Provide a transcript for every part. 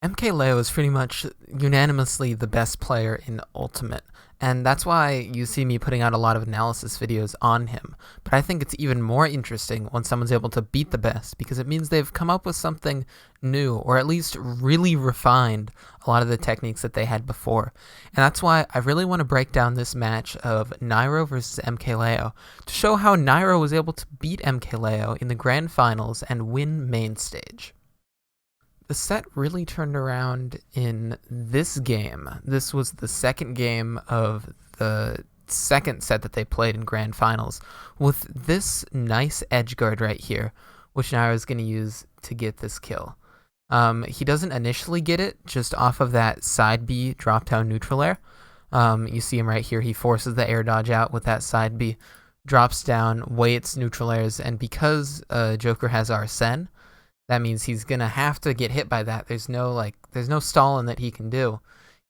MkLeo is pretty much unanimously the best player in Ultimate, and that's why you see me putting out a lot of analysis videos on him. But I think it's even more interesting when someone's able to beat the best, because it means they've come up with something new, or at least really refined a lot of the techniques that they had before. And that's why I really want to break down this match of Nairo versus MkLeo to show how Nairo was able to beat MkLeo in the grand finals and win Mainstage. The set really turned around in this game. This was the second game of the second set that they played in grand finals with this nice edge guard right here, which Nairo is going to use to get this kill. He doesn't initially get it just off of that side B drop down neutral air. You see him right here. He forces the air dodge out with that side B, drops down, waits, neutral airs, and because Joker has Arsene, that means he's gonna have to get hit by that. There's no stalling that he can do.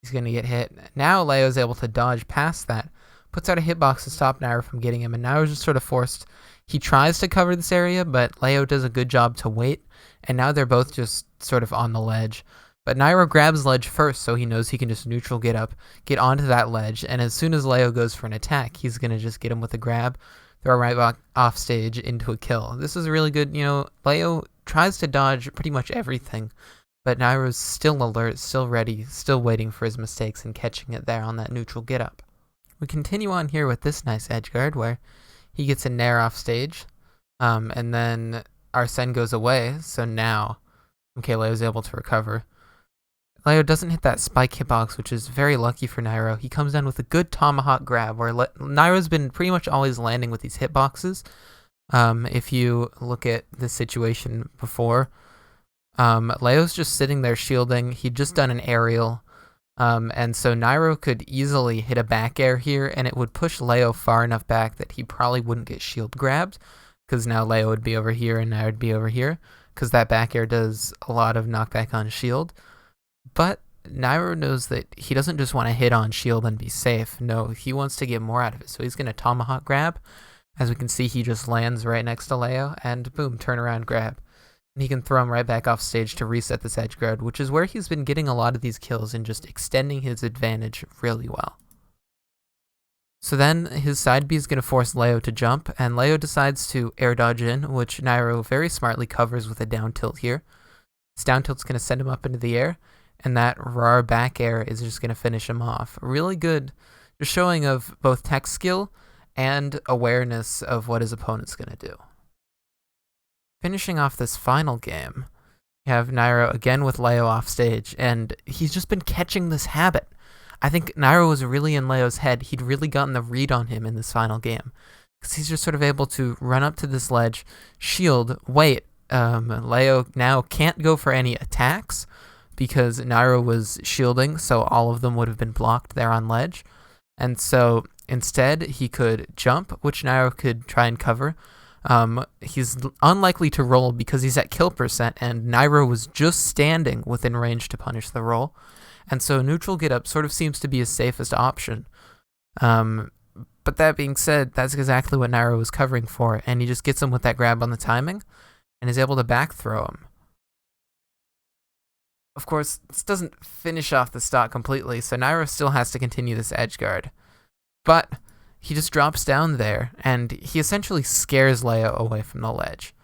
He's gonna get hit. Now Leo's able to dodge past that, puts out a hitbox to stop Nairo from getting him, and Nairo's just sort of forced. He tries to cover this area, but Leo does a good job to wait, and now they're both just sort of on the ledge. But Nairo grabs ledge first, so he knows he can just neutral get up, get onto that ledge, and as soon as Leo goes for an attack, he's gonna just get him with a grab, throw right back off stage into a kill. This is really good. Leo tries to dodge pretty much everything, but Nairo's still alert, still ready, still waiting for his mistakes and catching it there on that neutral get up. We continue on here with this nice edge guard where he gets a nair off stage, and then Arsene goes away, so now MkLeo is able to recover. Leo doesn't hit that spike hitbox, which is very lucky for Nairo. He comes down with a good Tomahawk grab, where Nairo's been pretty much always landing with these hitboxes. If you look at this situation before, Leo's just sitting there shielding. He'd just done an aerial, and so Nairo could easily hit a back air here, and it would push Leo far enough back that he probably wouldn't get shield grabbed, because now Leo would be over here and Nairo would be over here, because that back air does a lot of knockback on shield. But Nairo knows that he doesn't just want to hit on shield and be safe. No, he wants to get more out of it. So he's going to Tomahawk grab. As we can see, he just lands right next to Leo and boom, turn around grab. And he can throw him right back off stage to reset this edge guard, which is where he's been getting a lot of these kills and just extending his advantage really well. So then his side B is going to force Leo to jump, and Leo decides to air dodge in, which Nairo very smartly covers with a down tilt here. This down tilt's going to send him up into the air, and that raw back air is just going to finish him off. Really good, just showing of both tech skill and awareness of what his opponent's going to do. Finishing off this final game, you have Nairo again with Leo off stage, and he's just been catching this habit. I think Nairo was really in Leo's head. He'd really gotten the read on him in this final game, because he's just sort of able to run up to this ledge, shield, wait. Leo now can't go for any attacks, because Nairo was shielding, so all of them would have been blocked there on ledge. And so instead, he could jump, which Nairo could try and cover. He's unlikely to roll because he's at kill percent, and Nairo was just standing within range to punish the roll. And so neutral get up sort of seems to be his safest option. But that being said, that's exactly what Nairo was covering for, and he just gets him with that grab on the timing and is able to back throw him. Of course, this doesn't finish off the stock completely, so Nairo still has to continue this edge guard. But he just drops down there, and he essentially scares Leo away from the ledge.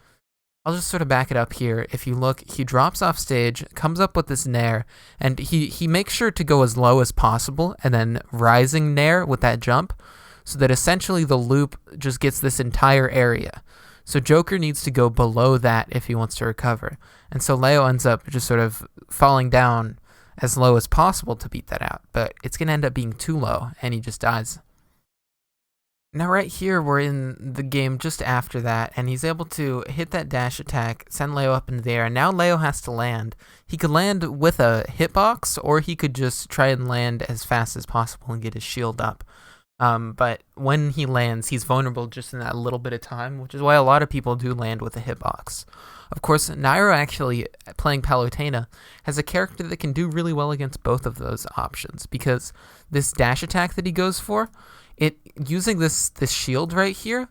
I'll just sort of back it up here. If you look, he drops off stage, comes up with this nair, and he makes sure to go as low as possible, and then rising nair with that jump, so that essentially the loop just gets this entire area. So Joker needs to go below that if he wants to recover. And so Leo ends up just sort of falling down as low as possible to beat that out. But it's going to end up being too low, and he just dies. Now right here, we're in the game just after that, and he's able to hit that dash attack, send Leo up into the air, and now Leo has to land. He could land with a hitbox, or he could just try and land as fast as possible and get his shield up. But when he lands, he's vulnerable just in that little bit of time, which is why a lot of people do land with a hitbox. Of course, Nairo actually, playing Palutena, has a character that can do really well against both of those options, because this dash attack that he goes for, using this shield right here,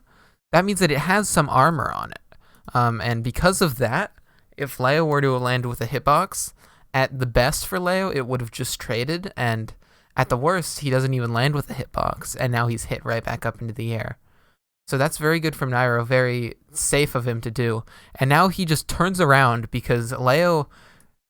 that means that it has some armor on it. And because of that, if Leo were to land with a hitbox, At the best for Leo, it would have just traded, and at the worst, he doesn't even land with a hitbox, and now he's hit right back up into the air. So that's very good from Nairo, very safe of him to do. And now he just turns around because Leo,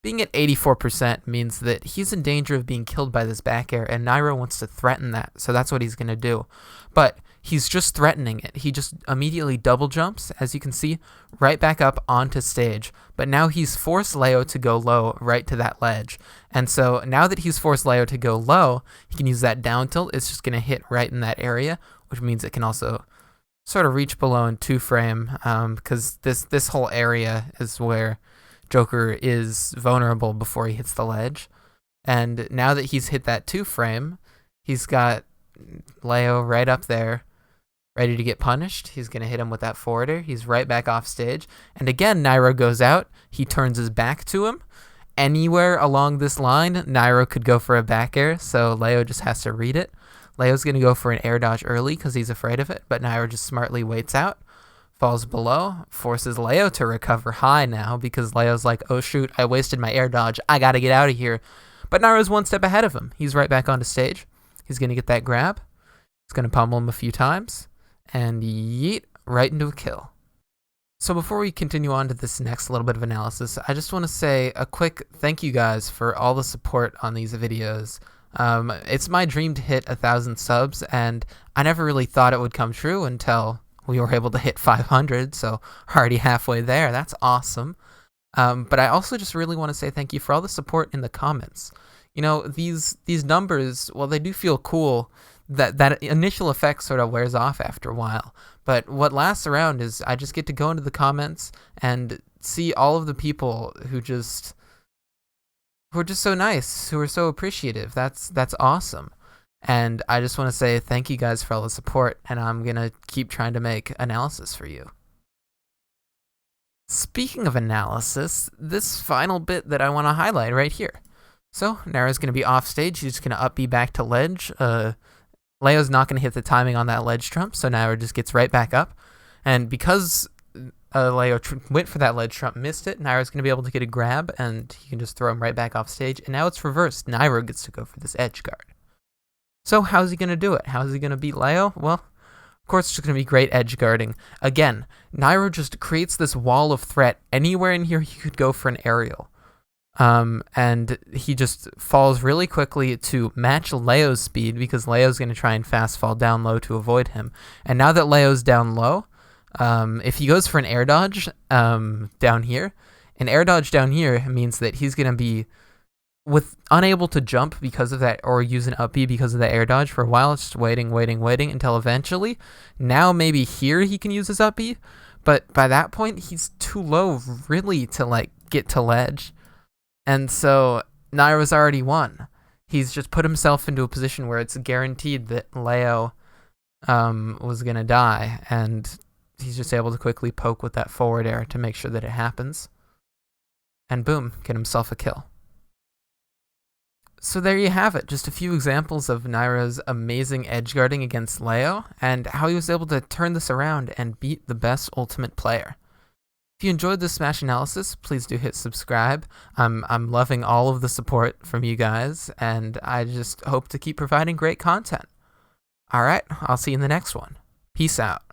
being at 84% means that he's in danger of being killed by this back air, and Nairo wants to threaten that, so that's what he's going to do. But he's just threatening it. He just immediately double jumps, as you can see, right back up onto stage. But now he's forced Leo to go low right to that ledge. And so now that he's forced Leo to go low, he can use that down tilt. It's just going to hit right in that area, which means it can also sort of reach below in 2-frame, because this whole area is where Joker is vulnerable before he hits the ledge. And now that he's hit that 2-frame, he's got Leo right up there, ready to get punished. He's going to hit him with that forwarder. He's right back off stage. And again, Nairo goes out. He turns his back to him. Anywhere along this line, Nairo could go for a back air, so Leo just has to read it. Leo's going to go for an air dodge early because he's afraid of it, but Nairo just smartly waits out, falls below, forces Leo to recover high now because Leo's like, oh shoot, I wasted my air dodge. I got to get out of here. But Nairo's one step ahead of him. He's right back onto stage. He's going to get that grab. He's going to pummel him a few times, and yeet, right into a kill. So before we continue on to this next little bit of analysis, I just want to say a quick thank you guys for all the support on these videos. It's my dream to hit 1,000 subs, and I never really thought it would come true until we were able to hit 500, so already halfway there. That's awesome. But I also just really want to say thank you for all the support in the comments. You know, these numbers, while they do feel cool, that initial effect sort of wears off after a while. But what lasts around is I just get to go into the comments and see all of the people who are just so nice, who are so appreciative. That's awesome. And I just want to say thank you guys for all the support, and I'm going to keep trying to make analysis for you. Speaking of analysis, this final bit that I want to highlight right here. So, Nairo's going to be off stage. He's just going to up B back to ledge. Leo's not going to hit the timing on that ledge trump, so Nairo just gets right back up. And because Leo went for that ledge trump, missed it, Nairo's going to be able to get a grab, and he can just throw him right back off stage. And now it's reversed. Nairo gets to go for this edge guard. So how's he going to do it? How's he going to beat Leo? Well, of course it's just going to be great edge guarding. Again, Nairo just creates this wall of threat. Anywhere in here he could go for an aerial. And he just falls really quickly to match Leo's speed because Leo's going to try and fast fall down low to avoid him. And now that Leo's down low, if he goes for an air dodge down here, an air dodge down here means that he's going to be unable to jump because of that, or use an up B because of the air dodge for a while. It's just waiting until eventually, now maybe here he can use his up B, but by that point he's too low really to like get to ledge. And so Nairo's already won. He's just put himself into a position where it's guaranteed that Leo was going to die, and he's just able to quickly poke with that forward air to make sure that it happens. And boom, get himself a kill. So there you have it, just a few examples of Nairo's amazing edge guarding against Leo, and how he was able to turn this around and beat the best ultimate player. If you enjoyed this Smash analysis, please do hit subscribe. I'm loving all of the support from you guys, and I just hope to keep providing great content. Alright, I'll see you in the next one. Peace out.